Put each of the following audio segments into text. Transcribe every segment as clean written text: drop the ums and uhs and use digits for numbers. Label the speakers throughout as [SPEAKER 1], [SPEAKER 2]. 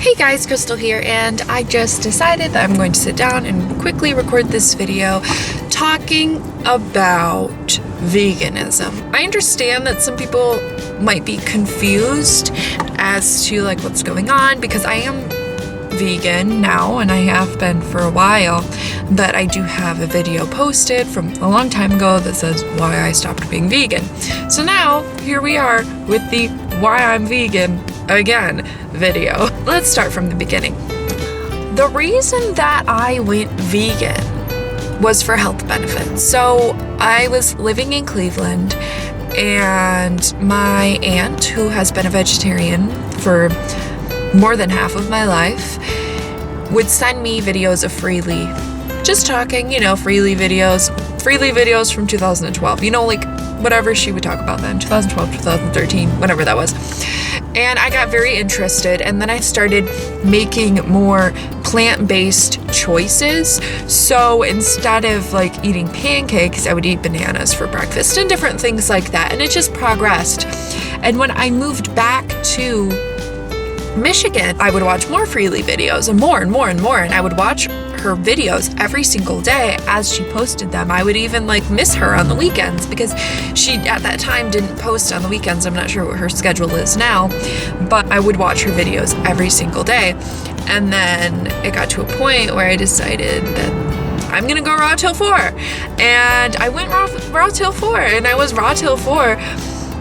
[SPEAKER 1] Hey guys, Crystal here, and I just decided that I'm going to sit down and quickly record this video talking about veganism. I understand that some people might be confused as to like what's going on because I am vegan now and I have been for a while, but I do have a video posted from a long time ago that says why I stopped being vegan. So now here we are with the why I'm vegan again video. Let's start from the beginning. The reason that I went vegan was for health benefits. So I was living in Cleveland and my aunt, who has been a vegetarian for more than half of my life, would send me videos of Freely, just talking, Freely videos from 2012, like whatever she would talk about then, 2012, 2013, whenever that was. And I got very interested, and then I started making more plant-based choices. So instead of like eating pancakes, I would eat bananas for breakfast and different things like that. And it just progressed. And when I moved back to Michigan, I would watch more Freely videos and more and more and more. And I would watch her videos every single day as she posted them. I would even miss her on the weekends because she at that time didn't post on the weekends. I'm not sure what her schedule is now, but I would watch her videos every single day. And then it got to a point where I decided that I'm gonna go Raw Till 4, and I went Raw Till 4, and I was Raw Till 4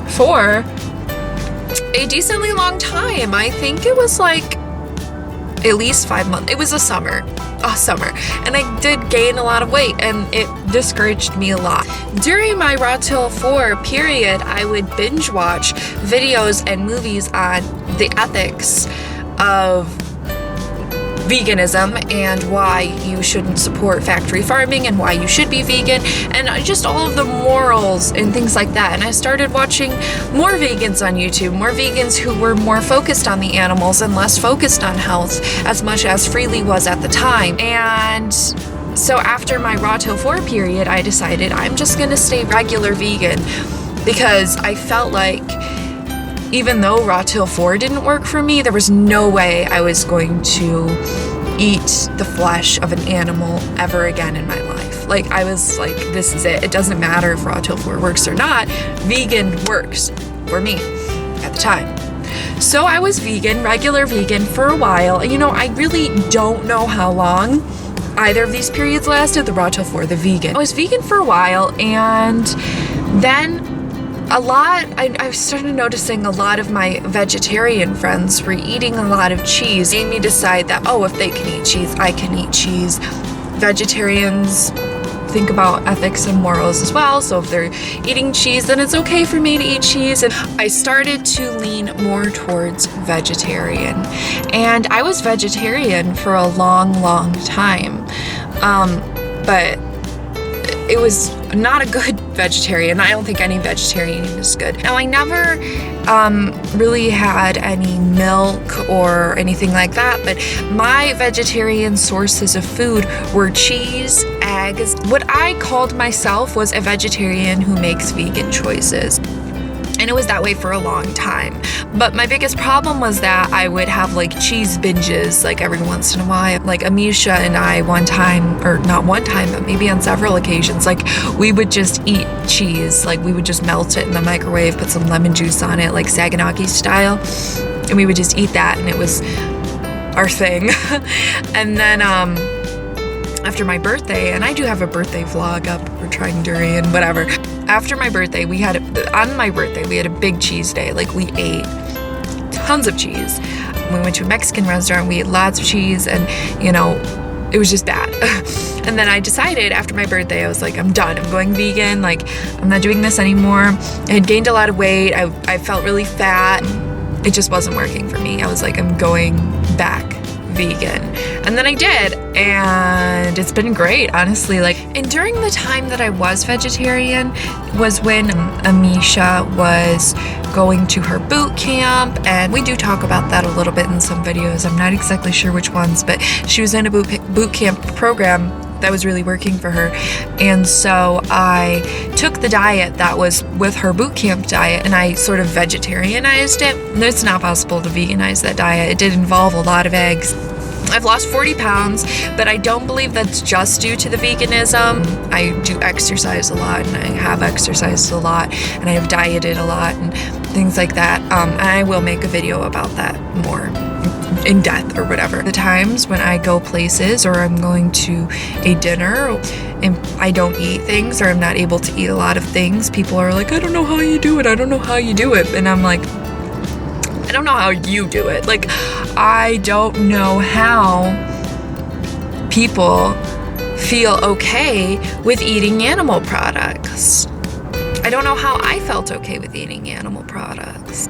[SPEAKER 1] for a decently long time. I think it was at least 5 months. It was a summer, and I did gain a lot of weight, and it discouraged me a lot. During my Raw Till 4 period, I would binge watch videos and movies on the ethics of veganism and why you shouldn't support factory farming and why you should be vegan and just all of the morals and things like that. And I started watching more vegans on YouTube, more vegans who were more focused on the animals and less focused on health as much as Freely was at the time. And so after my Raw Till 4 period, I decided I'm just gonna stay regular vegan because I felt like even though Raw Till 4 didn't work for me, there was no way I was going to eat the flesh of an animal ever again in my life. I was like, this is it. It doesn't matter if Raw Till 4 works or not. Vegan works for me at the time. So I was vegan, regular vegan for a while. I really don't know how long either of these periods lasted, the Raw Till 4, the vegan. I was vegan for a while, and then I started noticing a lot of my vegetarian friends were eating a lot of cheese. It made me decide that, if they can eat cheese, I can eat cheese. Vegetarians think about ethics and morals as well, so if they're eating cheese, then it's okay for me to eat cheese. And I started to lean more towards vegetarian. And I was vegetarian for a long, long time. But it was not a good vegetarian. I don't think any vegetarian is good. Now, I never really had any milk or anything like that, but my vegetarian sources of food were cheese, eggs. What I called myself was a vegetarian who makes vegan choices. And it was that way for a long time. But my biggest problem was that I would have cheese binges every once in a while. Amisha and I one time, or not one time, but maybe on several occasions, we would just eat cheese. We would just melt it in the microwave, put some lemon juice on it, Saganaki style. And we would just eat that, and it was our thing. And then after my birthday, and I do have a birthday vlog up, we're trying durian, whatever. After my birthday, we had a big cheese day. We ate tons of cheese. We went to a Mexican restaurant, we ate lots of cheese, and it was just bad. And then I decided after my birthday, I was like, I'm done. I'm going vegan. I'm not doing this anymore. I had gained a lot of weight. I felt really fat. It just wasn't working for me. I was like, I'm going back vegan. And then I did, and it's been great, honestly. And during the time that I was vegetarian was when Amisha was going to her boot camp, and we do talk about that a little bit in some videos. I'm not exactly sure which ones, but she was in a boot camp program that was really working for her. And so I took the diet that was with her boot camp diet and I sort of vegetarianized it. And it's not possible to veganize that diet. It did involve a lot of eggs. I've lost 40 pounds, but I don't believe that's just due to the veganism. I do exercise a lot, and I have exercised a lot, and I have dieted a lot, and things like that. And I will make a video about that more in depth or whatever. The times when I go places or I'm going to a dinner and I don't eat things or I'm not able to eat a lot of things, people are like, I don't know how you do it. I don't know how you do it. And I'm like, I don't know how you do it. Like, I don't know how people feel okay with eating animal products. I don't know how I felt okay with eating animal products.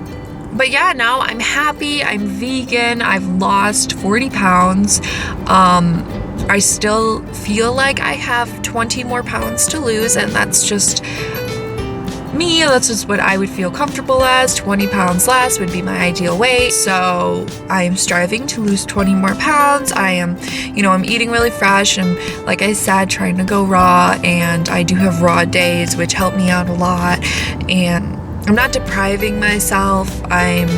[SPEAKER 1] But yeah, now I'm happy. I'm vegan. I've lost 40 pounds. I still feel like I have 20 more pounds to lose, and that's just me. That's just what I would feel comfortable as. 20 pounds less would be my ideal weight. So I am striving to lose 20 more pounds. I am, I'm eating really fresh and, like I said, trying to go raw, and I do have raw days, which help me out a lot. And I'm not depriving myself. I'm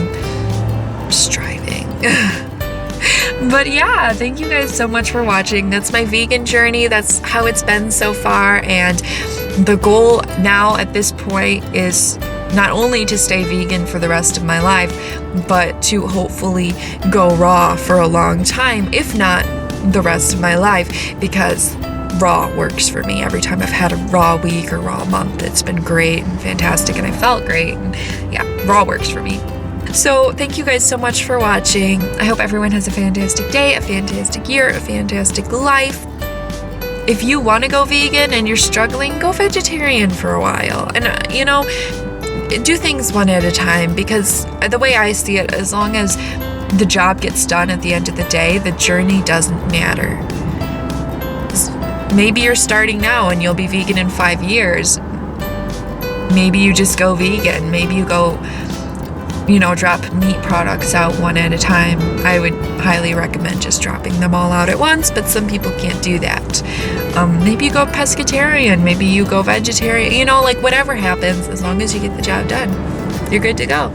[SPEAKER 1] striving. But yeah, thank you guys so much for watching. That's my vegan journey. That's how it's been so far. And the goal now at this point is not only to stay vegan for the rest of my life, but to hopefully go raw for a long time, if not the rest of my life, because raw works for me. Every time I've had a raw week or raw month, it's been great and fantastic, and I felt great. And yeah, raw works for me. So thank you guys so much for watching. I hope everyone has a fantastic day, a fantastic year, a fantastic life. If you want to go vegan and you're struggling, go vegetarian for a while. And, do things one at a time, because the way I see it, as long as the job gets done at the end of the day, the journey doesn't matter. Maybe you're starting now and you'll be vegan in 5 years. Maybe you just go vegan. Maybe you go, drop meat products out one at a time. I would highly recommend just dropping them all out at once, but some people can't do that. Maybe you go pescatarian. Maybe you go vegetarian. Whatever happens, as long as you get the job done, you're good to go.